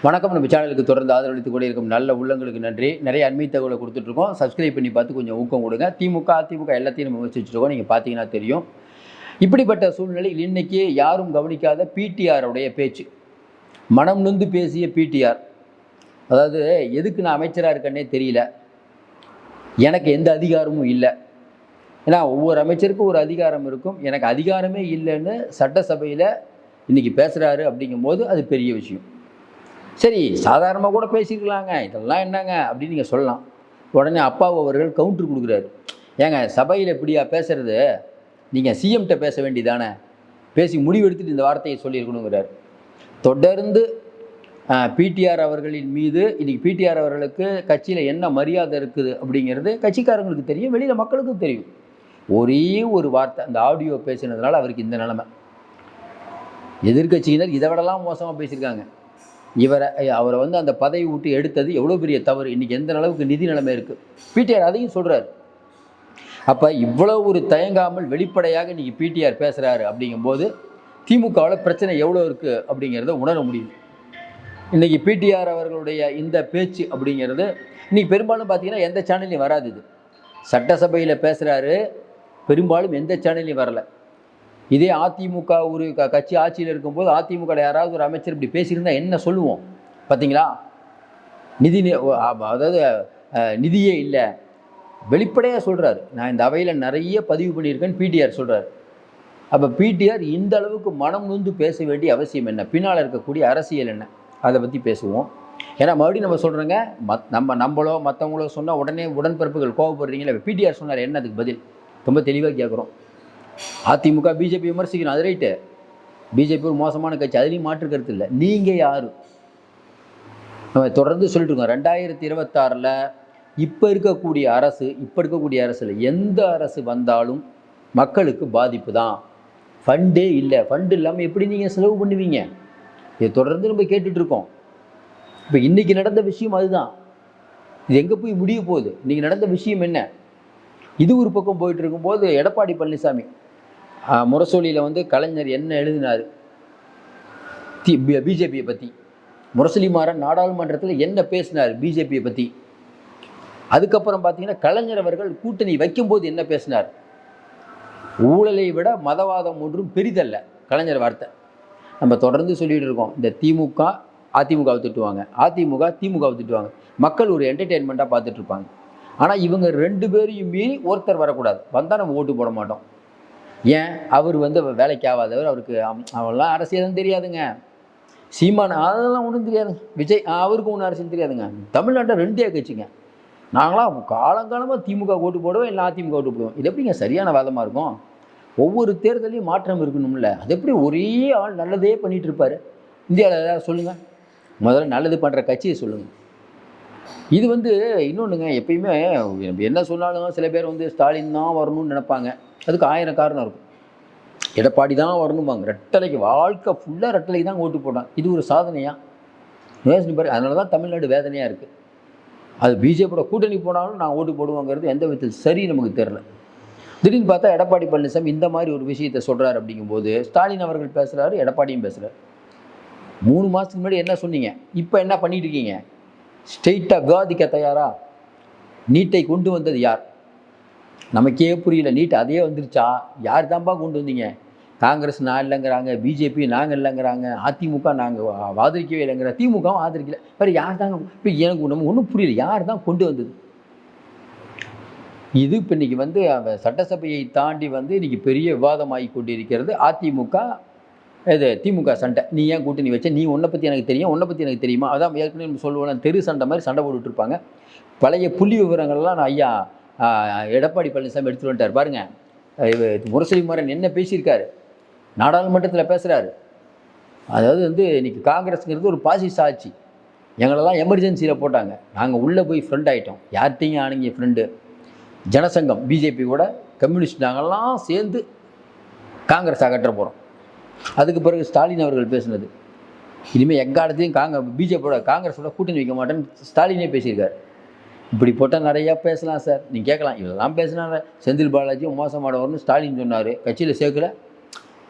வணக்கம். நம்ம சேனலுக்கு தொடர்ந்து ஆதரவளித்துக் கொண்டே இருக்கும் நல்ல உள்ளங்களுக்கு நன்றி. நிறைய அண்மை தகவலை கொடுத்துட்ருக்கோம். சப்ஸ்கிரைப் பண்ணி பார்த்து கொஞ்சம் ஊக்கம் கொடுங்க. திமுக, அதிமுக எல்லாத்தையும் நம்ம விமர்சிச்சுருக்கோம். நீங்கள் பார்த்தீங்கன்னா தெரியும். இப்படிப்பட்ட சூழ்நிலையில் இன்னைக்கு யாரும் கவனிக்காத பிடிஆருடைய பேச்சு, மனம் நொந்து பேசிய பிடிஆர். அதாவது எதுக்கு நான் அமைச்சராக இருக்கேன்னே தெரியல, எனக்கு எந்த அதிகாரமும் இல்லை. ஏன்னா ஒவ்வொரு அமைச்சருக்கும் ஒரு அதிகாரம் இருக்கும். எனக்கு அதிகாரமே இல்லைன்னு சட்டசபையில் இன்றைக்கி பேசுகிறாரு. அப்படிங்கும்போது அது பெரிய விஷயம். சரி, சாதாரணமாக கூட பேசியிருக்கலாங்க, இதெல்லாம் என்னங்க அப்படின்னு நீங்கள் சொல்லலாம். உடனே அப்பாவு அவர்கள் கவுண்டர் கொடுக்குறாரு. ஏங்க, சபையில் இப்படியா பேசுறது? நீங்கள் சிஎம்கிட்ட பேச வேண்டியதானே, பேசி முடிவெடுத்துட்டு இந்த வார்த்தையை சொல்லியிருக்கணுங்கிறார். தொடர்ந்து பிடிஆர் அவர்களின் மீது இன்றைக்கி பிடிஆர் அவர்களுக்கு கட்சியில் என்ன மரியாதை இருக்குது அப்படிங்கிறது கட்சிக்காரங்களுக்கு தெரியும், வெளியில் மக்களுக்கும் தெரியும். ஒரே ஒரு வார்த்தை அந்த ஆடியோ பேசினதுனால அவருக்கு இந்த நிலைமை. எதிர்கட்சியினர் இதை விடலாம் மோசமாக பேசியிருக்காங்க. அவரை அந்த பதவி விட்டு எடுத்தது எவ்வளோ பெரிய தவறு, இன்றைக்கி எந்த அளவுக்கு நிதி நிலைமை இருக்குது, பிடிஆர் அதையும் சொல்கிறார். அப்போ இவ்வளோ ஒரு தயங்காமல் வெளிப்படையாக இன்றைக்கி பிடிஆர் பேசுகிறாரு. அப்படிங்கும்போது திமுகவில் பிரச்சனை எவ்வளோ இருக்குது அப்படிங்கிறத உணர முடியுது. இன்றைக்கி பிடிஆர் அவர்களுடைய இந்த பேச்சு அப்படிங்கிறது இன்றைக்கி பெரும்பாலும் பார்த்திங்கன்னா எந்த சேனல்லையும் வராது. இது சட்டசபையில் பேசுகிறாரு, பெரும்பாலும் எந்த சேனல்லையும் வரலை. இதே அதிமுக ஒரு கட்சி ஆட்சியில் இருக்கும்போது அதிமுக யாராவது ஒரு அமைச்சர் இப்படி பேசியிருந்தால் என்ன சொல்லுவோம்? பார்த்தீங்களா, அதாவது நிதியே இல்லை, வெளிப்படையாக சொல்கிறாரு. நான் இந்த அவையில் நிறைய பதிவு பண்ணியிருக்கேன்னு பிடிஆர் சொல்கிறார். அப்போ பிடிஆர் இந்த அளவுக்கு மனம் நொந்து பேச வேண்டிய அவசியம் என்ன? பின்னால் இருக்கக்கூடிய அரசியல் என்ன? அதை பற்றி பேசுவோம். ஏன்னா மறுபடியும் நம்ம சொல்கிறோங்க, நம்மளோ மற்றவங்களோ சொன்னால் உடனே உடன்பிறப்புகள் கோவப்படுறீங்களே. பிடிஆர் சொன்னார், என்ன அதுக்கு பதில்? ரொம்ப தெளிவாக கேட்குறோம். அதிமுக பிஜேபி விமர்சிக்கணும், அது ரைட்டு. பிஜேபி ஒரு மோசமான கட்சி, அதுலேயும் மாற்று கருத்து இல்லை. நீங்கள் யார்? நம்ம தொடர்ந்து சொல்லிட்டு இருக்கோம். 2026 இப்போ இருக்கக்கூடிய அரசில் எந்த அரசு வந்தாலும் மக்களுக்கு பாதிப்பு தான். ஃபண்டே இல்லை, ஃபண்டு இல்லாமல் எப்படி நீங்கள் செலவு பண்ணுவீங்க? இதை தொடர்ந்து நம்ம கேட்டுட்ருக்கோம். இப்போ இன்றைக்கி நடந்த விஷயம் அதுதான். இது எங்கே போய் முடிய போகுது? இன்றைக்கி நடந்த விஷயம் என்ன? இது ஒரு பக்கம் போயிட்டு இருக்கும்போது எடப்பாடி பழனிசாமி முரசொலியில் கலைஞர் என்ன எழுதினார் பிஜேபியை பற்றி, முரசொலி மாறன் நாடாளுமன்றத்தில் என்ன பேசினார் பிஜேபியை பற்றி, அதுக்கப்புறம் பார்த்தீங்கன்னா கலைஞர் அவர்கள் கூட்டணி வைக்கும்போது என்ன பேசினார்? ஊழலை விட மதவாதம் ஒன்றும் பெரிதல்ல, கலைஞர் வார்த்தை. நம்ம தொடர்ந்து சொல்லிகிட்டு இருக்கோம். இந்த திமுக அதிமுகவை திட்டுவாங்க, அதிமுக திமுகவை திட்டுவாங்க. மக்கள் ஒரு என்டர்டெயின்மெண்ட்டாக பார்த்துட்ருப்பாங்க. ஆனால் இவங்க ரெண்டு பேரையும் மீறி ஒருத்தர் வரக்கூடாது. வந்தால் நம்ம ஓட்டு போட மாட்டோம். ஏன்? அவர் வேலைக்கு ஆகாதவர், அவருக்கு அவெல்லாம் அரசியலும் தெரியாதுங்க. சீமான் அதெல்லாம் ஒன்றும் தெரியாதுங்க. விஜய் அவருக்கும் ஒன்றும் அரசியல் தெரியாதுங்க. தமிழ்நாட்டில் ரெண்டே கட்சிங்க. நாங்களாம் காலங்காலமாக திமுக ஓட்டு போடுவோம், இல்லை அதிமுக ஓட்டு போடுவோம். இது எப்படிங்க சரியான வாதமாக இருக்கும்? ஒவ்வொரு தேர்தலையும் மாற்றம் இருக்கணும்ல. அது எப்படி ஒரே ஆள் நல்லதே பண்ணிகிட்டு இருப்பார்? இந்தியாவில் ஏதாவது சொல்லுங்கள், முதல்ல நல்லது பண்ணுற கட்சியை சொல்லுங்கள். இது இன்னொன்றுங்க, எப்பயுமே என்ன சொன்னாலும் சில பேர் ஸ்டாலின் தான் வரணும்னு நினைப்பாங்க. அதுக்கு 1000 காரணம் இருக்கும். எடப்பாடி தான் வரணும்பாங்க. ரெட்டலைக்கு வாழ்க்கை ஃபுல்லாக ரெட்டலைக்கு தான் ஓட்டு போட்டான். இது ஒரு சாதனையா? யோசனை பாரு. அதனால தான் தமிழ்நாடு வேதனையாக இருக்குது. அது பிஜேபியோட கூட்டணி போனாலும் நான் ஓட்டு போடுவாங்கிறது எந்த விதத்தில் சரி நமக்கு தெரில. திடீர்னு பார்த்தா எடப்பாடி பழனிசாமி இந்த மாதிரி ஒரு விஷயத்தை சொல்கிறார். அப்படிங்கும்போது ஸ்டாலின் அவர்கள் பேசுகிறாரு, எடப்பாடியும் பேசுகிறார். 3 மாதத்துக்கு முன்னாடி என்ன சொன்னீங்க? இப்போ என்ன பண்ணிட்டு இருக்கீங்க? ஸ்ட்ரெயிட்டாக விவாதிக்க தயாரா? நீட்டை கொண்டு வந்தது யார்? நமக்கே புரியல. நீட் அதே வந்துருச்சா? யார் தான்ப்பா கொண்டு வந்தீங்க? காங்கிரஸ் நான் இல்லைங்கிறாங்க, பிஜேபி நாங்கள் இல்லைங்கிறாங்க, அதிமுக நாங்கள் ஆதரிக்கவே இல்லைங்கிற, திமுகவும் ஆதரிக்கல. வேறு யார் தாங்க? இப்போ எனக்கு நம்ம ஒன்றும் புரியல, யார் தான் கொண்டு வந்தது? இது இப்போ இன்றைக்கி சட்டசபையை தாண்டி இன்றைக்கி பெரிய விவாதமாகி கொண்டிருக்கிறது. அதிமுக இது திமுக சண்டை. நீ ஏன் கூட்டணி வச்ச? நீ உன்னை பற்றி எனக்கு தெரியும், உன்னை பற்றி எனக்கு தெரியுமா? அதான் ஏற்கனவே நம்ம சொல்லுவோம், தெரு சண்டை மாதிரி சண்டை போட்டுட்ருப்பாங்க. பழைய புள்ளி விவரங்கள்லாம் நான் ஐயா எடப்பாடி பழனிசாமி எடுத்துகிட்டு வந்துட்டார் பாருங்கள். முரசொலி மாறன் என்ன பேசியிருக்காரு, நாடாளுமன்றத்தில் பேசுகிறாரு. அதாவது இன்றைக்கி காங்கிரஸுங்கிறது ஒரு பாசிச ஆட்சி. எங்களெல்லாம் எமர்ஜென்சியில் போட்டாங்க, நாங்கள் உள்ளே போய் ஃப்ரெண்ட் ஆகிட்டோம். யார்கிட்டையும் ஆனீங்க ஃப்ரெண்டு? ஜனசங்கம் பிஜேபி கூட கம்யூனிஸ்ட் நாங்கள்லாம் சேர்ந்து காங்கிரஸ் அகற்ற போகிறோம். அதுக்கு பிறகு ஸ்டாலின் அவர்கள் பேசுனது, இனிமேல் எக்காலத்தையும் பிஜேபியோட காங்கிரஸோட கூட்டணி வைக்க மாட்டேன்னு ஸ்டாலினே பேசியிருக்காரு. இப்படி போட்டால் நிறையா பேசலாம் சார். நீங்கள் கேட்கலாம், இதெல்லாம் பேசினாங்க. செந்தில் பாலாஜியும் மோசமானவர்னு ஸ்டாலின் சொன்னார், கட்சியில் சேர்க்கல.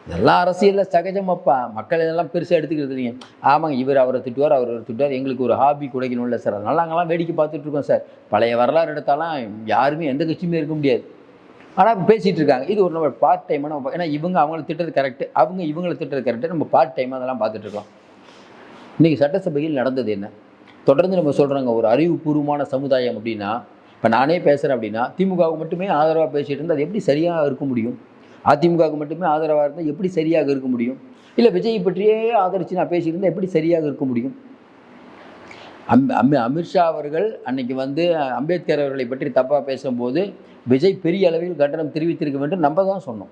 இதெல்லாம் அரசியலில் சகஜமாப்பா. மக்கள் இதெல்லாம் பெருசாக எடுத்துக்கிறது இல்லைங்க. ஆமாங்க, இவர் அவரை திட்டுவார், அவர் திட்டுவார். எங்களுக்கு ஒரு ஹாபி குடைக்கணும் இல்லை சார். அதனால நாங்கள்லாம் வேடிக்கை பார்த்துட்டு இருக்கோம் சார். பழைய வரலாறு எடுத்தாலாம் யாருமே எந்த கட்சியுமே இருக்க முடியாது. ஆனால் பேசிகிட்டு இருக்காங்க. இது ஒரு நம்ம பார்ட் டைமாக நம்ம, ஏன்னா இவங்க அவங்கள திட்டுறது கரெக்டு, அவங்க இவங்களை திட்டுறது கரெக்டு. நம்ம பார்ட் டைமாக அதெல்லாம் பார்த்துட்ருக்கோம். இன்றைக்கி சட்டசபையில் நடந்தது என்ன? தொடர்ந்து நம்ம சொல்கிறாங்க ஒரு அறிவுபூர்வமான சமுதாயம் அப்படின்னா, இப்போ நானே பேசுகிறேன் அப்படின்னா திமுகவுக்கு மட்டுமே ஆதரவாக பேசிகிட்டு இருந்தால் அது எப்படி சரியாக இருக்க முடியும்? அதிமுகவுக்கு மட்டுமே ஆதரவாக இருந்தால் எப்படி சரியாக இருக்க முடியும்? இல்லை விஜய் பற்றியே ஆதரித்து நான் பேசிகிட்டு இருந்தால் எப்படி சரியாக இருக்க முடியும்? அமித்ஷா அவர்கள் அன்னைக்கு வந்து அம்பேத்கர் அவர்களை பற்றி தப்பாக பேசும்போது விஜய் பெரிய அளவில் கண்டனம் தெரிவித்திருக்க வேண்டும் நம்ம தான் சொன்னோம்.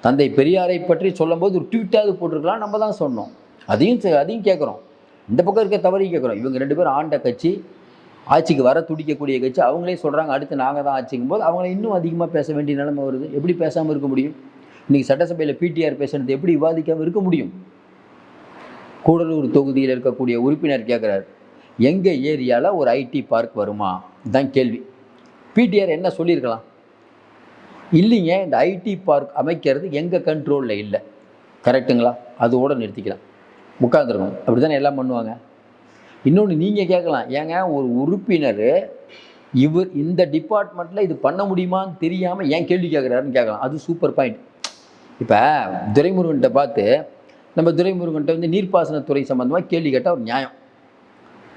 தந்தை பெரியாரை பற்றி சொல்லும்போது ஒரு ட்வீட்டாவது போட்டிருக்கலாம் நம்ம தான் சொன்னோம். அதையும் கேட்குறோம். இந்த பக்கம் இருக்க தவறையும் கேட்குறோம். இவங்க 2 பேரும் ஆண்ட கட்சி, ஆட்சிக்கு வர துடிக்கக்கூடிய கட்சி, அவங்களே சொல்கிறாங்க அடுத்து நாங்கள் தான் ஆட்சிக்கும் போது அவங்கள இன்னும் அதிகமாக பேச வேண்டிய நிலைமை வருது. எப்படி பேசாமல் இருக்க முடியும்? இன்றைக்கி சட்டசபையில் பிடிஆர் பேசுனது எப்படி விவாதிக்காமல் இருக்க முடியும்? கூடலூர் தொகுதியில் இருக்கக்கூடிய உறுப்பினர் கேட்குறாரு, எங்கள் ஏரியாவில் ஒரு ஐடி பார்க் வருமா? இதுதான் கேள்வி. பிடிஆர் என்ன சொல்லியிருக்கலாம்? இல்லைங்க, இந்த ஐடி பார்க் அமைக்கிறது எங்கள் கண்ட்ரோலில் இல்லை. கரெக்டுங்களா? அதோடு நிறுத்திக்கலாம், உட்காந்துருக்கணும். அப்படி தானே எல்லாம் பண்ணுவாங்க. இன்னொன்று நீங்கள் கேட்கலாம், ஏங்க ஒரு உறுப்பினர் இவர் இந்த டிபார்ட்மெண்ட்டில் இது பண்ண முடியுமான்னு தெரியாமல் ஏன் கேள்வி கேட்குறாருன்னு கேட்கலாம். அது சூப்பர் பாயிண்ட். இப்போ துரைமுருகன்கிட்ட பார்த்து நம்ம துரைமுருகன்கிட்ட வந்து நீர்ப்பாசனத்துறை சம்மந்தமாக கேள்வி கேட்டால் ஒரு நியாயம்.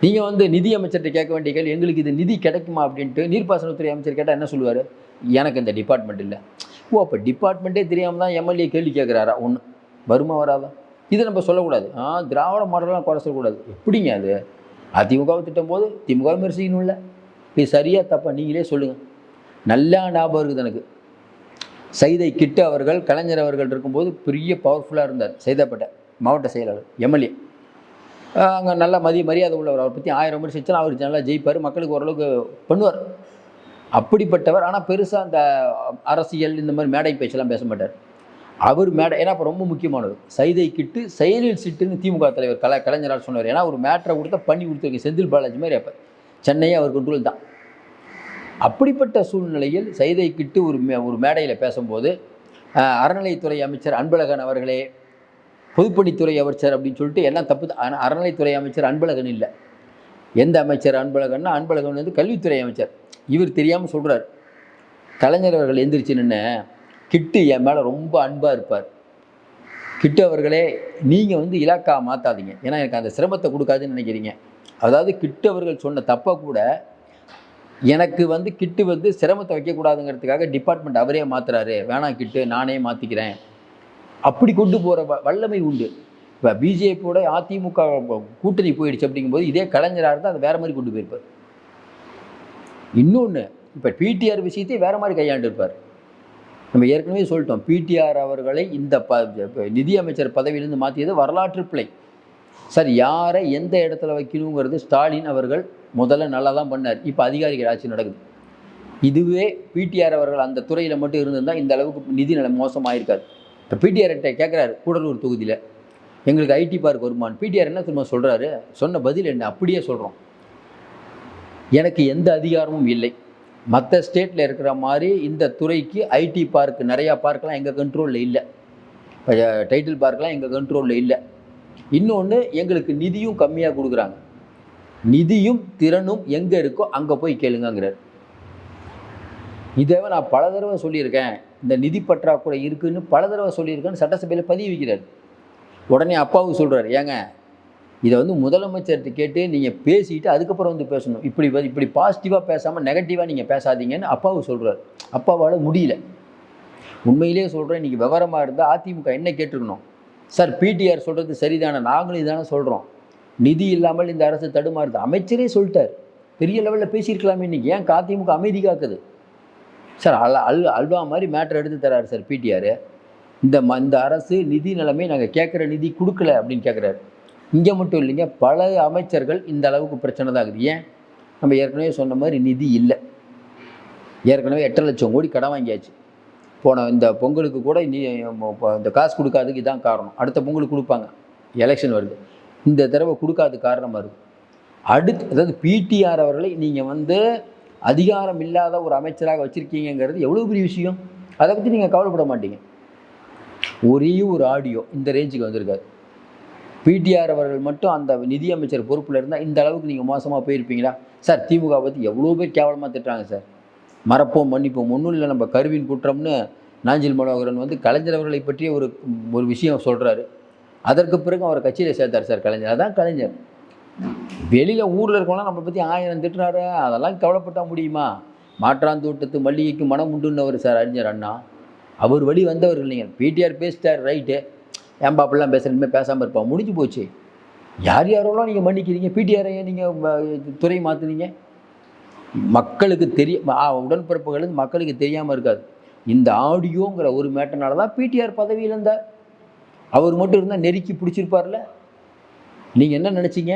நீங்கள் வந்து நிதி அமைச்சர்கிட்ட கேட்க வேண்டிய கேள்வி, எங்களுக்கு இது நிதி கிடைக்குமா அப்படின்ட்டு நீர்ப்பாசனத்துறை அமைச்சர் கேட்டால் என்ன சொல்லுவார்? எனக்கு இந்த டிபார்ட்மெண்ட் இல்லை. ஓ, அப்போ டிபார்ட்மெண்ட்டே தெரியாமல் தான் எம்எல்ஏ கேள்வி கேட்குறாரா? ஒன்று வருமா வராதா? இதை நம்ம சொல்லக்கூடாது. திராவிட மாடலாம் குறை சொல்லக்கூடாது. எப்படிங்க அது? அதிமுகவை திட்டும் போது திமுக விமர்சிக்கணும் இல்லை? இது சரியாக தப்பா நீங்களே சொல்லுங்கள். நல்லா ஞாபகம் இருக்குது எனக்கு. சைதை கிட்டு அவர்கள் கலைஞர் அவர்கள் இருக்கும்போது பெரிய பவர்ஃபுல்லாக இருந்தார். சைதாப்பேட்டை மாவட்ட செயலாளர், எம்எல்ஏ. அங்கே நல்லா மரியாதை உள்ளவர். அவரை பற்றி 1000 விமர்சித்தாலும் அவர் நல்லா ஜெயிப்பார், மக்களுக்கு ஓரளவுக்கு பண்ணுவார். அப்படிப்பட்டவர். ஆனால் பெருசாக அந்த அரசியல் இந்த மாதிரி மேடை பேச்செல்லாம் பேச மாட்டார். அவர் மேடை, ஏன்னா அப்போ ரொம்ப முக்கியமானது. சைதை கிட்டு செயலில் சிட்டுன்னு திமுக தலைவர் கலைஞரால் சொன்னார். ஏன்னா ஒரு மேட்டரை கொடுத்தா பண்ணி கொடுத்துருக்கேன். செந்தில் பாலாஜி மாதிரி அப்போ சென்னையே அவர் கண்ட்ரோல் தான். அப்படிப்பட்ட சூழ்நிலையில் சைதை கிட்டு ஒரு மேடையில் பேசும்போது அறநிலைத்துறை அமைச்சர் அன்பழகன் அவர்களே, பொதுப்பணித்துறை அமைச்சர் அப்படின்னு சொல்லிட்டு எல்லாம் தப்பு. அறநிலைத்துறை அமைச்சர் அன்பழகன் இல்லை. எந்த அமைச்சர் அன்பழகன்னா, அன்பழகன் வந்து கல்வித்துறை அமைச்சர். இவர் தெரியாமல் சொல்கிறார். கலைஞர் அவர்கள் எந்திரிச்சு நின்று, கிட்டு என் மேலே ரொம்ப அன்பாக இருப்பார். கிட்டு அவர்களே, நீங்கள் வந்து இலாக்கா மாற்றாதீங்க, ஏன்னா எனக்கு அந்த சிரமத்தை கொடுக்காதுன்னு நினைக்கிறீங்க. அதாவது கிட்டு அவர்கள் சொன்ன தப்பை கூட எனக்கு வந்து கிட்டு வந்து சிரமத்தை வைக்கக்கூடாதுங்கிறதுக்காக டிபார்ட்மெண்ட் அவரே மாற்றுறாரு, வேணாம் கிட்டு நானே மாற்றிக்கிறேன், அப்படி கொண்டு போகிற வல்லமை உண்டு. இப்போ பிஜேபியோட அதிமுக கூட்டணி போயிடுச்சு அப்படிங்கும்போது இதே கலைஞராக இருந்தால் அதை வேறு மாதிரி கொண்டு போயிருப்பார். இன்னொன்று, இப்போ பிடிஆர் விஷயத்தை வேறு மாதிரி கையாண்டு இருப்பார். நம்ம ஏற்கனவே சொல்லிட்டோம், பிடிஆர் அவர்களை இந்த நிதியமைச்சர் பதவியிலிருந்து மாற்றியது வரலாற்று பிழை. சார், யாரை எந்த இடத்துல வைக்கணுங்கிறது ஸ்டாலின் அவர்கள் முதல்ல நல்லா தான் பண்ணார். இப்போ அதிகாரிகள் ஆட்சி நடக்குது. இதுவே பிடிஆர் அவர்கள் அந்த துறையில் மட்டும் இருந்திருந்தால் இந்த அளவுக்கு நிதி நிலை மோசமாயிருக்காது. இப்போ பிடிஆர்கிட்ட கேட்குறாரு, கூடலூர் தொகுதியில் எங்களுக்கு ஐடி பார்க் வருமானு. பிடிஆர் என்ன திரும்ப சொல்கிறாரு? சொன்ன பதில் என்ன? அப்படியே சொல்கிறோம், எனக்கு எந்த அதிகாரமும் இல்லை. மற்ற ஸ்டேட்டில் இருக்கிற மாதிரி இந்த துறைக்கு ஐடி பார்க் நிறையா பார்க்கெலாம் எங்கள் கண்ட்ரோலில் இல்லை. இப்போ டைட்டில் பார்க்கெலாம் எங்கள் கண்ட்ரோலில் இல்லை. இன்னொன்று, எங்களுக்கு நிதியும் கம்மியாக கொடுக்குறாங்க. நிதியும் திறனும் எங்கே இருக்கோ அங்கே போய் கேளுங்கிறார். இதை நான் பல தடவை சொல்லியிருக்கேன், இந்த நிதி பற்றாக்குறை இருக்குதுன்னு பல தடவை சொல்லியிருக்கேன்னு சட்டசபையில் பதிவு வைக்கிறார். உடனே அப்பாவுக்கு சொல்கிறார், ஏங்க இதை வந்து முதலமைச்சர்கிட்ட கேட்டு நீங்கள் பேசிட்டு அதுக்கப்புறம் வந்து பேசணும், இப்படி பாசிட்டிவாக பேசாமல் நெகட்டிவாக நீங்கள் பேசாதீங்கன்னு அப்பாவுக்கு சொல்கிறார். அப்பாவால் முடியல. உண்மையிலே சொல்கிறேன், நீங்கள் விவரமாக இருந்தால் அதிமுக என்ன கேட்டிருக்கணும்? சார், பிடிஆர் சொல்கிறது சரிதானே, நாங்களும் இதானே சொல்கிறோம், நிதி இல்லாமல் இந்த அரசு தடுமாறுது. அமைச்சரே சொல்லிட்டார், பெரிய லெவலில் பேசியிருக்கலாமே. இன்றைக்கி ஏன் அதிமுக அமைதி காக்குது? சார், அல்வா மாதிரி மேட்டர் எடுத்து தராரு சார் பிடிஆர். இந்த அரசு நிதி நிலைமை நாங்கள் கேட்குற நிதி கொடுக்கல அப்படின்னு கேட்குறாரு. இங்கே மட்டும் இல்லைங்க, பல அமைச்சர்கள் இந்த அளவுக்கு பிரச்சனை தான் ஆகுது. ஏன்? நம்ம ஏற்கனவே சொன்ன மாதிரி நிதி இல்லை. ஏற்கனவே 8 லட்சம் கோடி கடன் வாங்கியாச்சு. போன இந்த பொங்கலுக்கு கூட இந்த காசு கொடுக்காதுக்கு இதான் காரணம். அடுத்த பொங்கலுக்கு கொடுப்பாங்க, எலெக்ஷன் வருது. இந்த தடவை கொடுக்காது காரணமாக இருக்குது. அதாவது பிடிஆர் அவர்களை நீங்கள் வந்து அதிகாரம் இல்லாத ஒரு அமைச்சராக வச்சுருக்கீங்கிறது எவ்வளோ பெரிய விஷயம். அதை பற்றி நீங்கள் கவலைப்பட மாட்டீங்க. ஒரே ஒரு ஆடியோ இந்த ரேஞ்சுக்கு வந்திருக்காரு. பிடிஆர் அவர்கள் மட்டும் அந்த நிதியமைச்சர் பொறுப்பில் இருந்தால் இந்த அளவுக்கு நீங்கள் மோசமாக போயிருப்பீங்களா? சார் திமுக பற்றி எவ்வளோ பேர் கேவலமாக திட்டுறாங்க சார். மறப்போம் மன்னிப்போம் ஒன்றும் இல்லை, நம்ம கருவின் குற்றம்னு நாஞ்சில் மனோகரன் வந்து கலைஞர் அவர்களை பற்றிய ஒரு விஷயம் சொல்கிறாரு. அதற்கு பிறகு அவரை கட்சியில் சேர்த்தார் சார் கலைஞர். அதான் கலைஞர். வெளியில் ஊரில் இருக்கவங்களாம் நம்மளை பற்றி 1000 திட்டுறாரு, அதெல்லாம் கவலைப்பட்டால் முடியுமா? மாற்றாந்தோட்டத்து மல்லிகைக்கு மனம் உண்டுன்னவர் சார் அறிஞர் அண்ணா. அவர் வழி வந்தவர் இல்லைங்க. பிடிஆர் பேசிட்டார், ரைட்டு, ஏன்பா அப்படிலாம் பேசுகிறீங்க, பேசாமல் இருப்பா, முடிஞ்சு போச்சு. யார் யாரோலாம் நீங்கள் மன்னிக்கிறீங்க? பிடிஆரை நீங்கள் துறை மாற்றுனீங்க? மக்களுக்கு உடன்பிறப்புகள் மக்களுக்கு தெரியாமல் இருக்காது. இந்த ஆடியோங்கிற ஒரு மேட்டர்னால தான் பிடிஆர் பதவியில் இருந்தார். அவர் மட்டும் இருந்தால் நெருக்கி பிடிச்சிருப்பார்ல. நீங்கள் என்ன நினச்சிங்க?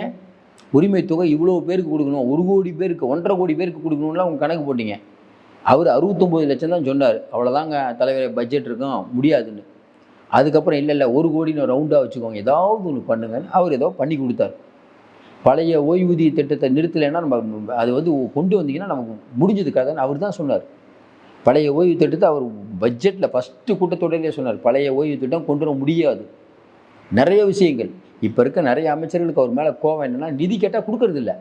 உரிமை தொகை இவ்வளோ பேருக்கு கொடுக்கணும், 1 கோடி பேருக்கு, 1.5 கோடி பேருக்கு கொடுக்கணும்லாம் அவங்க கணக்கு போட்டிங்க. அவர் 69 லட்சம் தான் சொன்னார். அவ்வளோதாங்க தலைவர் பட்ஜெட் இருக்கும், முடியாதுன்னு. அதுக்கப்புறம் இல்லை 1 கோடின்னு ரவுண்டாக வச்சுக்கோங்க, ஏதாவது ஒன்று பண்ணுங்கன்னு அவர் ஏதோ பண்ணி கொடுத்தார். பழைய ஓய்வூதிய திட்டத்தை நிறுத்தலைன்னா நம்ம அது வந்து கொண்டு வந்தீங்கன்னா நமக்கு முடிஞ்சது கதைன்னு அவர் தான் சொன்னார். பழைய ஓய்வு திட்டத்தை அவர் பட்ஜெட்டில் ஃபஸ்ட்டு கூட்டத்தொடரிலே சொன்னார். பழைய ஓய்வு திட்டம் கொண்டு வர முடியாது. நிறைய விஷயங்கள் இப்போ இருக்க நிறைய அமைச்சர்களுக்கு அவர் மேலே கோவம் என்னென்னா, நிதி கேட்டால் கொடுக்கறது இல்லை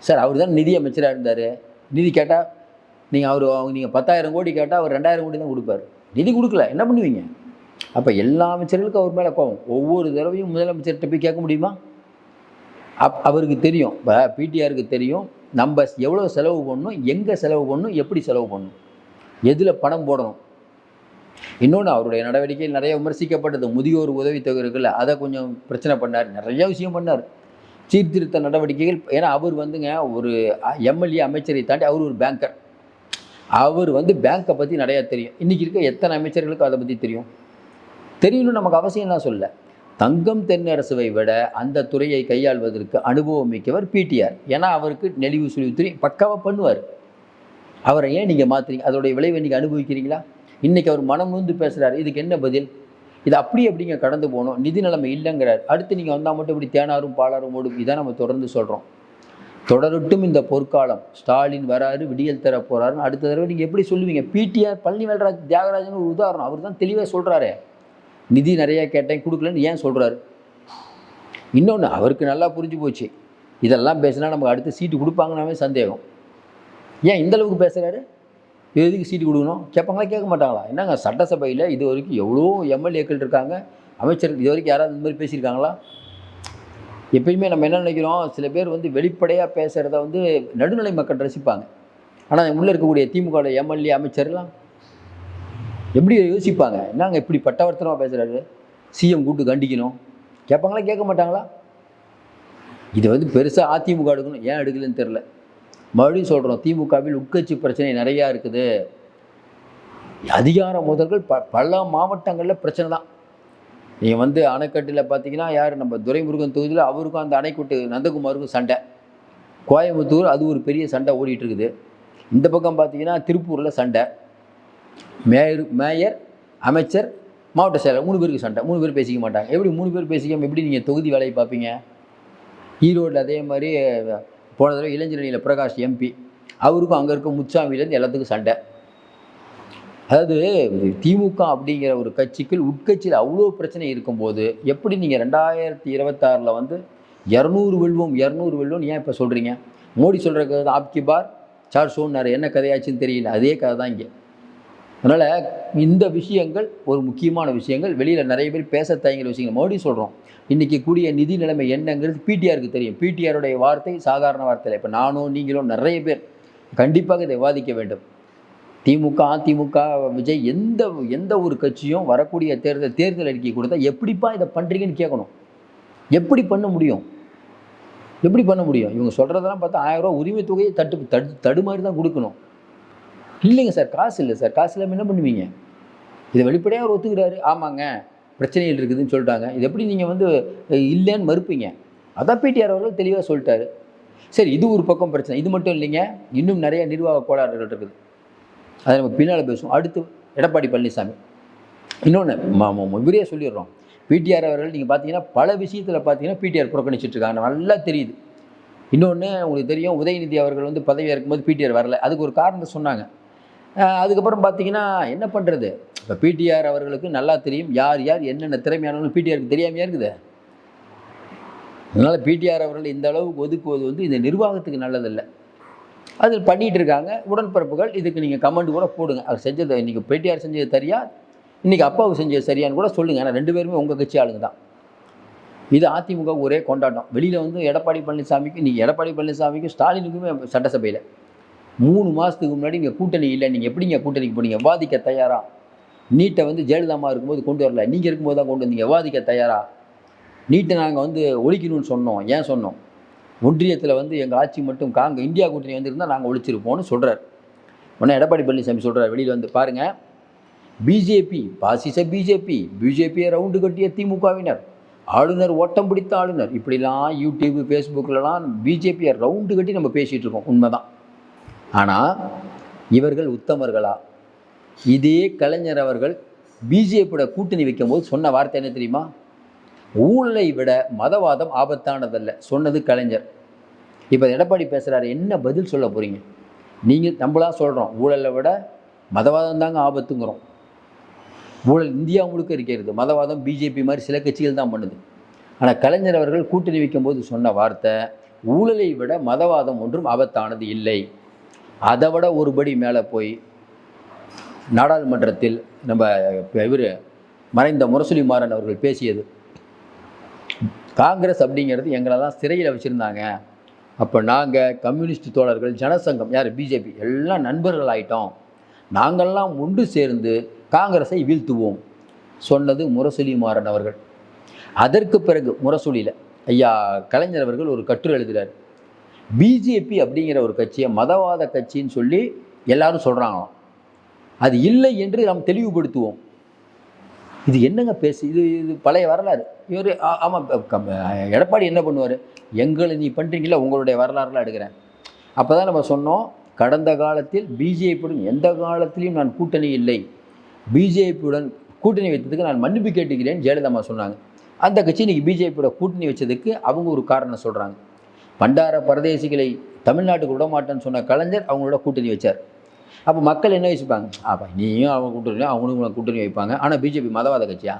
சார். அவர் தான் நிதி அமைச்சராக இருந்தார். நிதி கேட்டால் நீங்கள் 10,000 கோடி கேட்டால் அவர் 2,000 கோடி தான் கொடுப்பார். நிதி கொடுக்கல, என்ன பண்ணுவீங்க? அப்போ எல்லா அமைச்சர்களுக்கும் அவர் மேலே கோவம். ஒவ்வொரு தடவையும் முதலமைச்சர்கிட்ட போய் கேட்க முடியுமா? அவருக்கு தெரியும், இப்போ பிடிஆருக்கு தெரியும் நம்ம எவ்வளோ செலவு பண்ணணும், எங்கே செலவு பண்ணணும், எப்படி செலவு பண்ணணும், எதில் பணம் போடணும். இன்னொன்று, அவருடைய நடவடிக்கையில் நிறைய விமர்சிக்கப்பட்டது. முதியோர் உதவித்தொகை இருக்குல்ல, அதை கொஞ்சம் பிரச்சனை பண்ணார், நிறைய விஷயம் பண்ணார். சீர்திருத்த நடவடிக்கைகள். ஏன்னா அவர் வந்துங்க ஒரு எம்எல்ஏ அமைச்சரை தாண்டி அவர் ஒரு பேங்கர். அவர் வந்து பேங்கை பற்றி நிறையா தெரியும். இன்றைக்கி இருக்க எத்தனை அமைச்சர்களுக்கு அதை பற்றி தெரியணும்னு நமக்கு அவசியம் தான் சொல்ல. தங்கம் தென்னரசுவை விட அந்த துறையை கையாள்வதற்கு அனுபவம் மிக்கவர் பிடிஆர். ஏன்னா அவருக்கு நெளிவு சுழிவுத்துறை பக்காவாக பண்ணுவார். அவரை ஏன் நீங்கள் மாற்றுறீங்க? அதோடைய விளைவை நீங்கள் அனுபவிக்கிறீங்களா? இன்றைக்கி அவர் மனம் நொந்து பேசுகிறார். இதுக்கு என்ன பதில்? இது அப்படிங்க கடந்து போகணும். நிதி நிலைமை இல்லைங்கிறார். அடுத்து நீங்கள் வந்தால் மட்டும் இப்படி தேனாரும் பாலாரும் ஓடும். இதான் நம்ம தொடர்ந்து சொல்கிறோம். தொடரட்டும் இந்த பொற்காலம், ஸ்டாலின் வராரு, விடியல் தர போகிறாருன்னு அடுத்த தடவை நீங்கள் எப்படி சொல்லுவீங்க? பிடிஆர் பழனிவேல்ராஜ் தியாகராஜன் ஒரு உதாரணம். அவர் தான் தெளிவாக சொல்கிறாரு. நிதி நிறையா கேட்டேன் கொடுக்கலன்னு ஏன் சொல்கிறாரு? இன்னொன்று, அவருக்கு நல்லா புரிஞ்சு போச்சு, இதெல்லாம் பேசினா நமக்கு அடுத்து சீட்டு கொடுப்பாங்கன்னாவே சந்தேகம். ஏன் இந்தளவுக்கு பேசுகிறாரு? எதுக்கு சீட்டு கொடுக்கணும்? கேட்பாங்களா, கேட்க மாட்டாங்களா? என்னங்க சட்டசபையில் இது வரைக்கும் எவ்வளோ எம்எல்ஏக்கள் இருக்காங்க, அமைச்சர்கள் இது வரைக்கும் யாராவது இந்த மாதிரி பேசியிருக்காங்களா? எப்பயுமே நம்ம என்ன நினைக்கிறோம், சில பேர் வந்து வெளிப்படையாக பேசுகிறத வந்து நடுநிலை மக்கள் ரசிப்பாங்க. ஆனால் உள்ளே இருக்கக்கூடிய திமுக எம்எல்ஏ அமைச்சர்லாம் எப்படி யோசிப்பாங்க? என்னங்க இப்படி பட்டவர்த்தனமாக பேசுகிறாரு, சிஎம் கூட்டு கண்டிக்கணும், கேட்பாங்களா, கேட்க மாட்டாங்களா? இது வந்து பெருசாக அதிமுக எடுக்கணும், ஏன் எடுக்கலன்னு தெரில. மறுபடியும் சொல்கிறோம், திமுகவில் உட்கட்சி பிரச்சனை நிறையா இருக்குது. அதிகார மோதல்கள் பல மாவட்டங்களில் பிரச்சனை தான். நீங்கள் வந்து அணைக்கட்டில் பார்த்தீங்கன்னா யார், நம்ம துரைமுருகன் தொகுதியில் அவருக்கும் அந்த அணைக்கட்டு நந்தகுமாருக்கும் சண்டை. கோயம்புத்தூர் அது ஒரு பெரிய சண்டை ஓடிட்டு இருக்குது. இந்த பக்கம் பார்த்தீங்கன்னா திருப்பூரில் சண்டை. மேயர், அமைச்சர், மாவட்ட செயலர் 3 பேருக்கு சண்டை. 3 பேர் பேசிக்க மாட்டாங்க. எப்படி 3 பேர் பேசிக்காமல் எப்படி நீங்கள் தொகுதி வேலையை பார்ப்பீங்க? ஈரோட்டில் அதே மாதிரி போன தடவை இளைஞரணியில் பிரகாஷ் எம்பி, அவருக்கும் அங்கே இருக்க முச்சாமியிலேருந்து எல்லாத்துக்கும் சண்டை. அதாவது திமுக அப்படிங்கிற ஒரு கட்சிக்கு உட்கட்சியில் அவ்வளோ பிரச்சனை இருக்கும்போது எப்படி நீங்கள் 2026 வந்து 200 வெல்வோம் 200 வெல்வோம்னு ஏன் இப்போ சொல்கிறீங்க? மோடி சொல்கிற கதை தான் ஆப்கி பார் 400 என்ன கதையாச்சுன்னு தெரியல, அதே கதை தான் இங்கே. அதனால் இந்த விஷயங்கள் ஒரு முக்கியமான விஷயங்கள், வெளியில் நிறைய பேர் பேச தயங்குற விஷயங்கள். மோடி சொல்கிறோம், இன்றைக்கி கூடிய நிதி நிலைமை என்னங்கிறது பிடிஆருக்கு தெரியும். பிடிஆருடைய வார்த்தை சாதாரண வார்த்தையில். இப்போ நானும் நீங்களும் நிறைய பேர் கண்டிப்பாக இதை விவாதிக்க வேண்டும். திமுக, அதிமுக, விஜய் எந்த ஒரு கட்சியும் வரக்கூடிய தேர்தல் அறிக்கை கொடுத்தா எப்படிப்பா இதை பண்ணுறீங்கன்னு கேட்கணும். எப்படி பண்ண முடியும்? இவங்க சொல்கிறதெல்லாம் பார்த்தா 1000 ரூபா உரிமை தொகையை தடுமாறி தான் கொடுக்கணும். இல்லைங்க சார், காசு இல்லை சார். காசு இல்லாமல் என்ன பண்ணுவீங்க? இதை வெளிப்படையாக அவர் ஒத்துக்கிறாரு. ஆமாங்க பிரச்சனைகள் இருக்குதுன்னு சொல்லிட்டாங்க. இது எப்படி நீங்கள் வந்து இல்லைன்னு மறுப்பீங்க? அதான் பிடிஆர் அவர்கள் தெளிவாக சொல்லிட்டாரு. சரி, இது ஒரு பக்கம் பிரச்சனை. இது மட்டும் இல்லைங்க, இன்னும் நிறைய நிர்வாக கோளாறுகள் இருக்குது. அதை நம்ம பின்னால் பேசுவோம். அடுத்து எடப்பாடி பழனிசாமி. இன்னொன்று இவரே சொல்லிடுறோம், பிடிஆர் அவர்கள் நீங்கள் பார்த்தீங்கன்னா பல விஷயத்தில் பார்த்தீங்கன்னா பிடிஆர் புறக்கணிச்சிட்டு இருக்காங்க, நல்லா தெரியுது. இன்னொன்று உங்களுக்கு தெரியும், உதயநிதி அவர்கள் வந்து பதவியாக இருக்கும்போது பிடிஆர் வரல. அதுக்கு ஒரு காரணத்தை சொன்னாங்க. அதுக்கப்புறம் பார்த்தீங்கன்னா என்ன பண்ணுறது, இப்போ பிடிஆர் அவர்களுக்கு நல்லா தெரியும் யார் யார் என்னென்ன திறமையானவங்க பிடிஆருக்கு தெரியாமையா இருக்குது. அதனால் பிடிஆர் அவர்கள் இந்த அளவுக்கு ஒதுக்குவது வந்து இந்த நிர்வாகத்துக்கு நல்லதில்லை. அது பண்ணிகிட்டு இருக்காங்க. உடன்பிறப்புகள் இதுக்கு நீங்கள் கமெண்ட் கூட போடுங்க. அவர் செஞ்சது இன்றைக்கி பிடிஆர் செஞ்சது சரியா, இன்றைக்கி அப்பாவுக்கு செஞ்சது சரியான்னு கூட சொல்லுங்கள். ஏன்னா 2 பேருமே உங்கள் கட்சி ஆளுங்க தான். இது அதிமுக ஒரே கொண்டாட்டம். வெளியில் வந்து எடப்பாடி பழனிசாமிக்கு இன்றைக்கி எடப்பாடி பழனிசாமிக்கும் ஸ்டாலினுக்குமே சட்டசபையில் 3 மாதத்துக்கு முன்னாடி இங்கே கூட்டணி இல்லை, நீங்கள் எப்படிங்க கூட்டணிக்கு போனீங்க, விவாதிக்க தயாரா? நீட்டை வந்து ஜெயலலிதாமா இருக்கும்போது கொண்டு வரல, நீங்கள் இருக்கும்போது தான் கொண்டு வந்தீங்க, விவாதிக்க தயாரா? நீட்டை நாங்கள் வந்து ஒழிக்கணும்னு சொன்னோம். ஏன் சொன்னோம்? ஒன்றியத்தில் வந்து எங்கள் ஆட்சி மட்டும் இந்தியா கூட்டணி வந்துருந்தால் நாங்கள் ஒழிச்சிருப்போம்னு சொல்கிறார். உடனே எடப்பாடி பழனிசாமி சொல்கிறார் வெளியில் வந்து, பாருங்கள், பிஜேபி பாசிச பிஜேபியை ரவுண்டு கட்டிய திமுகவினர், ஆளுநர் ஓட்டம் பிடித்த ஆளுநர், இப்படிலாம் யூடியூப் ஃபேஸ்புக்கிலலாம் பிஜேபியை ரவுண்டு கட்டி நம்ம பேசிகிட்டு இருக்கோம். உண்மைதான். ஆனால் இவர்கள் உத்தமர்களா? இதே கலைஞர் அவர்கள் பிஜேபியோட கூட்டணி வைக்கும் போது சொன்ன வார்த்தை என்ன தெரியுமா? ஊழலை விட மதவாதம் ஆபத்தானதல்ல சொன்னது கலைஞர். இப்போ எடப்பாடி பேசுகிறாரு, என்ன பதில் சொல்ல போகிறீங்க? நீங்கள் நம்மளாம் சொல்கிறோம் ஊழலை விட மதவாதம் தாங்க ஆபத்துங்கிறோம். ஊழல் இந்தியா முழுக்க இருக்கிறது. மதவாதம் பிஜேபி மாதிரி சில கட்சிகள் தான் பண்ணுது. ஆனால் கலைஞர் அவர்கள் கூட்டணி வைக்கும்போது சொன்ன வார்த்தை, ஊழலை விட மதவாதம் ஒன்றும் ஆபத்தானது இல்லை. அதை விட ஒருபடி மேலே போய் நாடாளுமன்றத்தில் நம்ம இவர் மறைந்த முரசொலி மாறன் அவர்கள் பேசியது, காங்கிரஸ் அப்படிங்கிறது எங்களெல்லாம் சிறையில் வச்சுருந்தாங்க, அப்போ நாங்கள் கம்யூனிஸ்ட் தோழர்கள், ஜனசங்கம், யார் பிஜேபி எல்லாம் நண்பர்கள் ஆகிட்டோம், நாங்கள்லாம் ஒன்று சேர்ந்து காங்கிரஸை வீழ்த்துவோம் சொன்னது முரசொலி மாறன் அவர்கள். அதற்கு பிறகு முரசொலியில் ஐயா கலைஞர் அவர்கள் ஒரு கட்டுரை எழுதுகிறார். பிஜேபி அப்படிங்கிற ஒரு கட்சியை மதவாத கட்சின்னு சொல்லி எல்லாரும் சொல்கிறாங்களாம். அது இல்லை என்று நாம் தெளிவுபடுத்துவோம். இது என்னங்க இது பழைய வரலாறு. இவர் ஆமாம், எடப்பாடி என்ன பண்ணுவார், எங்களை நீ பண்ணுறீங்களா உங்களுடைய வரலாறுலாம் எடுக்கிறேன். அப்போ தான் நம்ம சொன்னோம், கடந்த காலத்தில் பிஜேபியுடன் எந்த காலத்திலையும் நான் கூட்டணி இல்லை, பிஜேபியுடன் கூட்டணி வைத்ததுக்கு நான் மன்னிப்பு கேட்டுக்கிறேன்னு ஜெயலலிதா சொன்னாங்க. அந்த கட்சி இன்றைக்கி பிஜேபியோட கூட்டணி வச்சதுக்கு அவங்க ஒரு காரணம் சொல்கிறாங்க. பண்டார பரதேசிகளை தமிழ்நாட்டுக்கு விட மாட்டேன்னு சொன்ன கலைஞர் அவங்களோட கூட்டணி வச்சார். அப்போ மக்கள் என்ன வச்சுப்பாங்க, அப்போ நீயும் அவங்க கூட்டணி அவங்களும் கூட்டணி வைப்பாங்க. ஆனால் பிஜேபி மதவாத கட்சியா?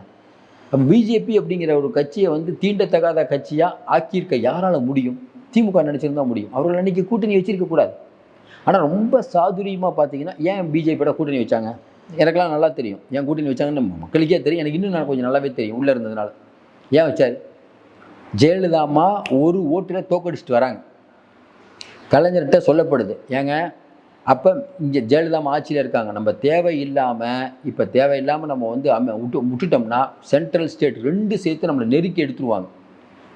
அப்போ பிஜேபி அப்படிங்கிற ஒரு கட்சியை வந்து தீண்டத்தகாத கட்சியாக ஆக்கியிருக்க யாரால் முடியும்? திமுக நினச்சிருந்தா முடியும். அவர்கள் அன்றைக்கி கூட்டணி வச்சிருக்கக்கூடாது. ஆனால் ரொம்ப சாதுரியமாக பார்த்தீங்கன்னா ஏன் பிஜேபியோட கூட்டணி வச்சாங்க எனக்கெல்லாம் நல்லா தெரியும். ஏன் கூட்டணி வச்சாங்கன்னு மக்களுக்கே தெரியும். எனக்கு இன்னும் நான் கொஞ்சம் நல்லாவே தெரியும் உள்ளே இருந்ததுனால. ஏன் வச்சார்? ஜெயலலிதாமா ஒரு ஓட்டில் தோக்கடிச்சிட்டு வராங்க. கலைஞர்கிட்ட சொல்லப்படுது, ஏங்க அப்போ இங்கே ஜெயலலிதாமா ஆட்சியில் இருக்காங்க, நம்ம தேவையில்லாமல் இப்போ தேவையில்லாமல் நம்ம வந்து விட்டுட்டோம்னா சென்ட்ரல் ஸ்டேட் 2 சேர்த்து நம்மளை நெருக்கி எடுத்துருவாங்க.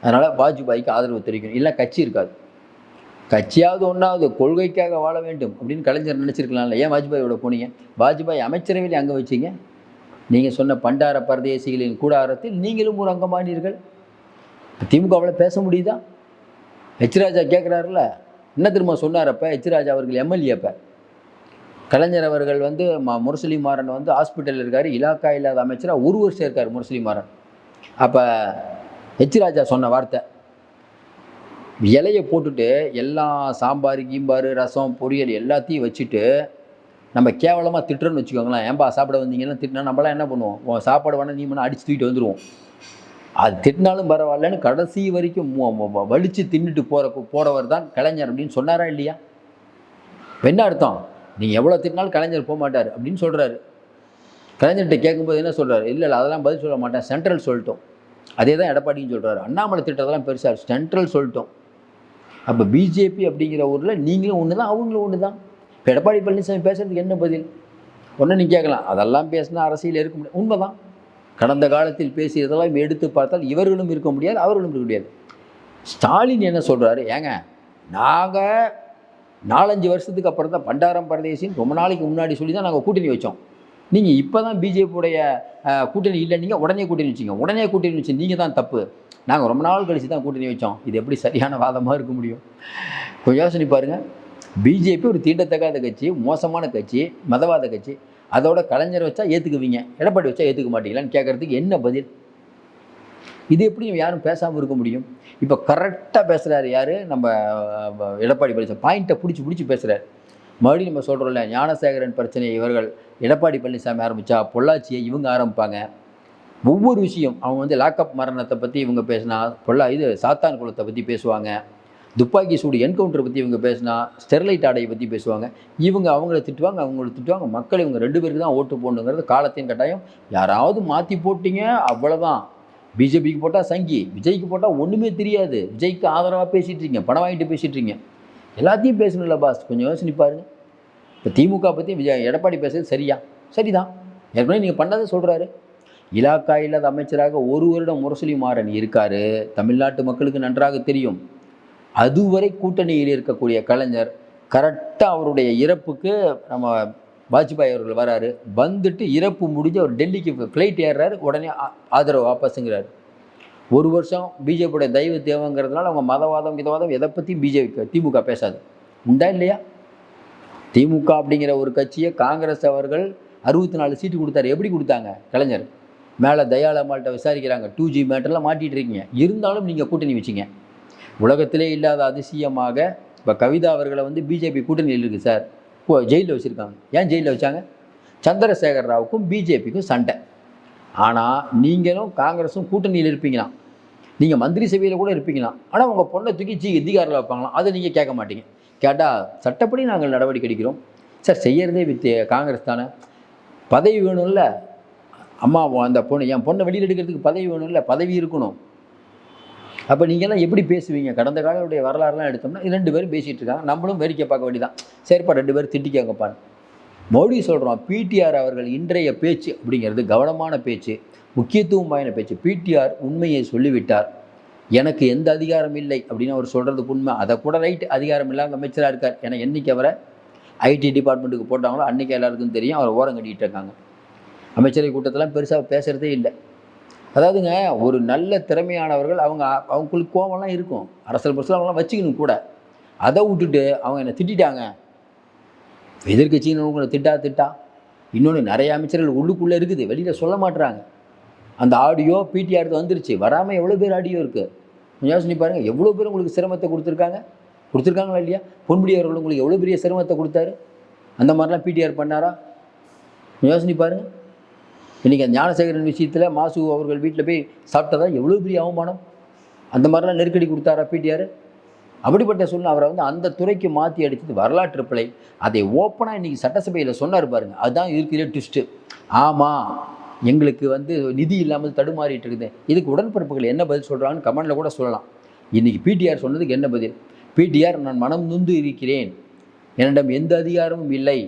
அதனால் வாஜ்பாய்க்கு ஆதரவு தெரிவிக்கணும், இல்லை கட்சி இருக்காது. கட்சியாவது ஒன்றாவது கொள்கைக்காக வாழ வேண்டும் அப்படின்னு கலைஞர் நினச்சிருக்கலாம்ல. ஏன் வாஜ்பாயோட போனீங்க? வாஜ்பாய் அமைச்சரவையில் அங்கே வச்சிங்க. நீங்கள் சொன்ன பண்டார பரதேசிகளின் கூடாரத்தில் நீங்களும் ஒரு அங்கமானீர்கள். திமுகவில் பேச முடியுதா? ஹெச் ராஜா கேட்குறாருல, என்ன திரும்ப சொன்னார்? அப்போ ஹெச் ராஜா அவர்கள் எம்எல்ஏ. அப்போ கலைஞர் அவர்கள் வந்து முரசொலி மாறன் வந்து ஹாஸ்பிட்டலில் இருக்கார், இலாக்கா இல்லாத அமைச்சராக 1 வருஷம் இருக்கார் முரசொலி மாறன். அப்போ ஹெச் ராஜா சொன்ன வார்த்தை, இலையை போட்டுட்டு எல்லாம் சாம்பார் கீம்பார் ரசம் பொரியல் எல்லாத்தையும் வச்சுட்டு நம்ம கேவலமாக திட்டுறோன்னு வச்சுக்கோங்களேன். ஏன்பா சாப்பிட வந்தீங்கன்னா திட்டினா நம்மளாம் என்ன பண்ணுவோம்? சாப்பாடு வேணால் நீ வேணால் அடித்து தூக்கிட்டு வந்துடுவோம். அது திட்டினாலும் பரவாயில்லன்னு கடைசி வரைக்கும் வலித்து தின்னுட்டு போகிறவர் தான் கலைஞர் அப்படின்னு சொன்னாரா இல்லையா? என்ன அர்த்தம்? நீங்கள் எவ்வளோ திட்டினாலும் கலைஞர் போக மாட்டார் அப்படின்னு சொல்கிறாரு. கலைஞர்கிட்ட கேட்கும்போது என்ன சொல்கிறாரு? இல்லை அதெல்லாம் பதில் சொல்ல மாட்டேன், சென்ட்ரல் சொல்லிட்டோம். அதே தான் எடப்பாடின்னு சொல்கிறாரு. அண்ணாமலை திட்டத்தெல்லாம் பெருசாக சென்ட்ரல் சொல்லிட்டோம். அப்போ பிஜேபி அப்படிங்கிற ஊரில் நீங்களும் ஒன்று தான், அவங்களும் ஒன்று தான். இப்போ எடப்பாடி பழனிசாமி பேசுகிறதுக்கு என்ன பதில்? ஒன்று நீங்கள் கேட்கலாம், அதெல்லாம் பேசினா அரசியல் இருக்க முடியாது. உண்மை தான். கடந்த காலத்தில் பேசியதெல்லாம் எடுத்து பார்த்தால் இவர்களும் இருக்க முடியாது, அவர்களும் இருக்க முடியாது. ஸ்டாலின் என்ன சொல்கிறாரு? ஏங்க நாங்கள் 4-5 வருஷத்துக்கு அப்புறம் தான் பண்டாரம் பரதேசின்னு ரொம்ப நாளைக்கு முன்னாடி சொல்லி தான் நாங்கள் கூட்டணி வச்சோம். நீங்கள் இப்போ தான் பிஜேபியுடைய கூட்டணி இல்லை, நீங்கள் உடனே கூட்டணி வச்சிங்க. உடனே கூட்டணி வச்சு நீங்கள் தான் தப்பு, நாங்கள் ரொம்ப நாள் கழித்து தான் கூட்டணி வச்சோம். இது எப்படி சரியான வாதமாக இருக்க முடியும்? கொஞ்சம் யோசனை பாருங்கள். பிஜேபி ஒரு தீண்டத்தகாத கட்சி, மோசமான கட்சி, மதவாத கட்சி. அதோட கலைஞர் வச்சா ஏற்றுக்குவீங்க, எடப்பாடி வச்சா ஏற்றுக்க மாட்டீங்களான்னு கேட்குறதுக்கு என்ன பதில்? இது எப்படி யாரும் பேசாமல் இருக்க முடியும்? இப்போ கரெக்டாக பேசுகிறாரு யார்? நம்ம எடப்பாடி பழனிசாமி பாயிண்ட்டை பிடிச்சி பேசுகிறார். மறுபடியும் நம்ம சொல்கிறோம்ல, ஞானசேகரன் பிரச்சனையை இவர்கள் எடப்பாடி பழனிசாமி ஆரம்பித்தா பொள்ளாச்சியை இவங்க ஆரம்பிப்பாங்க. ஒவ்வொரு விஷயம் அவங்க வந்து லாக்அப் மரணத்தை பற்றி இவங்க பேசினா, சாத்தான் குளத்தை பற்றி பேசுவாங்க. துப்பாக்கி சூடு என்கவுண்டரை பற்றி இவங்க பேசினா, ஸ்டெர்லைட் ஆடையை பற்றி பேசுவாங்க. இவங்க அவங்கள திட்டுவாங்க, அவங்கள திட்டுவாங்க. மக்கள் இவங்க 2 பேருக்கு தான் ஓட்டு போடணுங்கிறது காலத்தின் கட்டாயம். யாராவது மாற்றி போட்டிங்க அவ்வளோதான். பிஜேபிக்கு போட்டால் சங்கி, விஜய்க்கு போட்டால் ஒன்றுமே தெரியாது. விஜய்க்கு ஆதரவாக பேசிகிட்ருக்கீங்க, பணம் வாங்கிட்டு பேசிகிட்ருக்கீங்க. எல்லாத்தையும் பேசணும்ல பாஸ், கொஞ்சம் யோசனை பாருங்க. இப்போ திமுக பற்றி எடப்பாடி பேசுறது சரியா? சரிதான். ஏற்கனவே நீங்கள் பண்ணதை சொல்கிறாரு. இலாக்கா இல்லாத அமைச்சராக 1 வருடம் முரசொலி மாறன் இருக்காரு. தமிழ்நாட்டு மக்களுக்கு நன்றாக தெரியும். அதுவரை கூட்டணியில் இருக்கக்கூடிய கலைஞர் கரெக்டாக அவருடைய இறப்புக்கு நம்ம வாஜ்பாய் அவர்கள் வராரு. வந்துட்டு இறப்பு முடிஞ்சு அவர் டெல்லிக்கு ஃப்ளைட் ஏறுறாரு. உடனே ஆதரவு வாபஸுங்கிறார். 1 வருஷம் பிஜேபியோட தயவு தேவைங்கிறதுனால அவங்க மதவாதம் எதை பற்றி திமுக பேசாது. உண்டா இல்லையா? திமுக அப்படிங்கிற ஒரு கட்சியை காங்கிரஸ் அவர்கள் 64 சீட்டு கொடுத்தாரு. எப்படி கொடுத்தாங்க? கலைஞர் மேலே தயாளம்மாள்கிட்ட விசாரிக்கிறாங்க. 2G மேட்டர்லாம் மாட்டிகிட்டு இருக்கீங்க, இருந்தாலும் நீங்கள் கூட்டணி வச்சிங்க. உலகத்திலே இல்லாத அதிசயமாக இப்போ கவிதா அவர்களை வந்து பிஜேபி கூட்டணியில் இருக்குது சார். இப்போ ஜெயிலில் வச்சுருக்காங்க. ஏன் ஜெயிலில் வச்சாங்க? சந்திரசேகர் ராவுக்கும் பிஜேபிக்கும் சண்டை. ஆனால் நீங்களும் காங்கிரஸும் கூட்டணியில் இருப்பீங்களாம், நீங்கள் மந்திரி சபையில் கூட இருப்பீங்களாம். ஆனால் உங்கள் பொண்ணை தூக்கி அதிகாரில் வைப்பாங்களாம். அதை நீங்கள் கேட்க மாட்டீங்க. கேட்டால் சட்டப்படி நாங்கள் நடவடிக்கை எடுக்கிறோம். சார் செய்யறதே காங்கிரஸ் தானே. பதவி வேணும்ல, அம்மா அந்த என் பொண்ணை வெளியில் எடுக்கிறதுக்கு பதவி வேணும்ல, பதவி இருக்கணும். அப்போ நீங்கள்லாம் எப்படி பேசுவீங்க? கடந்த காலத்துடைய வரலாறுலாம் எடுத்தோம்னா 2 பேரும் பேசிகிட்டு இருக்காங்க, நம்மளும் வேடிக்கை பார்க்க வேண்டியதான். சரிப்பா 2 பேரும் திட்டிக்காங்கப்பான்னு. மோடி சொல்கிறோம். பிடிஆர் அவர்கள் இன்றைய பேச்சு அப்படிங்கிறது கவனமான பேச்சு, முக்கியத்துவம் வாய்ந்த பேச்சு. பிடிஆர் உண்மையை சொல்லிவிட்டார். எனக்கு எந்த அதிகாரம் இல்லை அப்படின்னு அவர் சொல்கிறதுக்கு உண்மை. அதை கூட ரைட், அதிகாரம் இல்லாத அமைச்சராக இருக்கார். ஏன்னா என்றைக்கு அவரை ஐடி டிபார்ட்மெண்ட்டுக்கு போட்டாங்களோ அன்றைக்கி எல்லாருக்கும் தெரியும் அவர் ஓரம் கட்டிகிட்டு இருக்காங்க. அமைச்சரவை கூட்டத்தெல்லாம் பெருசாக பேசுகிறதே இல்லை. அதாவதுங்க, ஒரு நல்ல திறமையானவர்கள் அவங்களுக்கு கோவம்லாம் இருக்கும், அரசியல் பரிசில் அவங்களாம் வச்சுக்கணும் கூட. அதை விட்டுட்டு அவங்க என்னை திட்டாங்க, எதிர்கட்சின்னு உங்களை திட்டா. இன்னொன்று, நிறைய அமைச்சர்கள் உள்ளுக்குள்ளே இருக்குது, வெளியில் சொல்ல மாட்டுறாங்க. அந்த ஆடியோ பிடிஆருக்கு வந்துருச்சு, வராமல் எவ்வளோ பேர் ஆடியோ இருக்குது. கொஞ்சம் யோசனை பாருங்கள். எவ்வளோ பேர் உங்களுக்கு சிரமத்தை கொடுத்துருக்காங்களா இல்லையா? பொன்முடி அவர்கள் உங்களுக்கு எவ்வளோ பெரிய சிரமத்தை கொடுத்தாரு. அந்த மாதிரிலாம் பிடிஆர் பண்ணாரா? யோசனை பாருங்கள். இன்றைக்கி அந்த ஞானசேகரன் விஷயத்தில் மாசு அவர்கள் வீட்டில் போய் சாப்பிட்டதா எவ்வளோ பெரிய அவமானம். அந்த மாதிரிலாம் நெருக்கடி கொடுத்தாரா பிடிஆர்? அப்படிப்பட்ட சூழ்நிலை அவரை வந்து அந்த துறைக்கு மாற்றி அடித்தது வரலாற்று பிழை. அதை ஓப்பனாக இன்றைக்கி சட்டசபையில் சொன்னார் பாருங்கள். அதுதான் இருக்கிற ட்விஸ்ட்டு. ஆமாம், எங்களுக்கு வந்து நிதி இல்லாமல் தடுமாறிட்டு இருக்குது. இதுக்கு உடன்பிறப்புகள் என்ன பதில் சொல்கிறாங்கன்னு கமெண்டில் கூட சொல்லலாம். இன்றைக்கி பிடிஆர் சொன்னதுக்கு என்ன பதில்? பிடிஆர், நான் மனம் நொந்து இருக்கிறேன், என்னிடம் எந்த அதிகாரமும் இல்லை,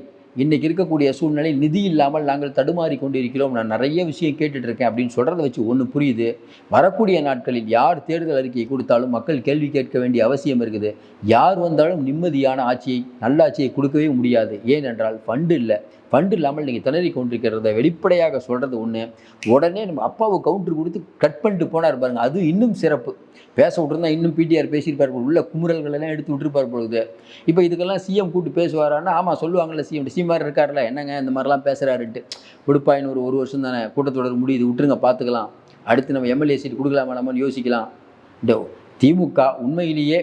இன்றைக்கி இருக்கக்கூடிய சூழ்நிலை நிதி இல்லாமல் நாங்கள் தடுமாறி கொண்டு இருக்கிறோம், நான் நிறைய விஷயம் கேட்டுட்ருக்கேன் அப்படின்னு சொல்கிறத வச்சு ஒன்று புரியுது. வரக்கூடிய நாட்களில் யார் தேர்தல் அறிக்கையை கொடுத்தாலும் மக்கள் கேள்வி கேட்க வேண்டிய அவசியம் இருக்குது. யார் வந்தாலும் நிம்மதியான ஆட்சியை, நல்ல ஆட்சியை கொடுக்கவே முடியாது. ஏனென்றால் ஃபண்டு இல்லை. ஃபண்டு இல்லாமல் நீங்கள் திணறி கொண்டிருக்கிறத வெளிப்படையாக சொல்கிறது ஒன்று. உடனே நம்ம அப்பாவுக்கு கவுண்டர் கொடுத்து கட் பண்ணிட்டு போனார் பாருங்கள், அது இன்னும் சிறப்பு. பேச விட்டுருந்தா இன்னும் பிடிஆர் பேசியிருப்பார், உள்ள குமுறல்கள் எல்லாம் எடுத்து விட்டுருப்பார் பொழுது. இப்போ இதுக்கெல்லாம் சிஎம் கூப்பிட்டு பேசுவாரான்னா, ஆமாம் சொல்லுவாங்கள்ல, சிஎம் மாதிரி இருக்கார்ல, என்னங்க இந்த மாதிரிலாம் பேசுகிறாருன்ட்டு. விடுப்பாயின்னு ஒரு வருஷம் தானே, கூட்டத்தொடர் முடியுது, விட்டுருங்க, பார்த்துக்கலாம், அடுத்து நம்ம எம்எல்ஏ சீட் கொடுக்கலாமா நம்மன்னு யோசிக்கலாம். இந்த திமுக உண்மையிலேயே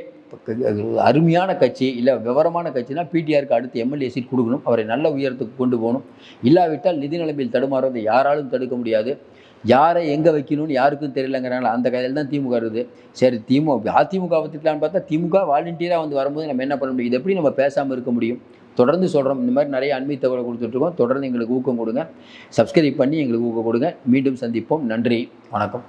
அருமையான கட்சி, இல்லை விவரமான கட்சினா பிடிஆருக்கு அடுத்து எம்எல்ஏ சீட் கொடுக்கணும், அவரை நல்ல உயரத்துக்கு கொண்டு போகணும். இல்லாவிட்டால் நிதி நிலைமையில் தடுமாறுவதை யாராலும் தடுக்க முடியாது. யாரை எங்கே வைக்கணும்னு யாருக்கும் தெரியலங்கிறாங்களா, அந்த கதையில் தான் திமுக இருக்குது. சரி, அதிமுக பற்றிக்கலான்னு பார்த்தா திமுக வாலண்டியராக வந்து வரும்போது நம்ம என்ன பண்ண முடியும்? இது எப்படி நம்ம பேசாமல் இருக்க முடியும்? தொடர்ந்து சொல்கிறோம், இந்த மாதிரி நிறைய அண்மை தகவலை கொடுத்துட்ருக்கோம். தொடர்ந்து எங்களுக்கு ஊக்கம் கொடுங்க, சப்ஸ்கிரைப் பண்ணி எங்களுக்கு ஊக்கம் கொடுங்க. மீண்டும் சந்திப்போம். நன்றி, வணக்கம்.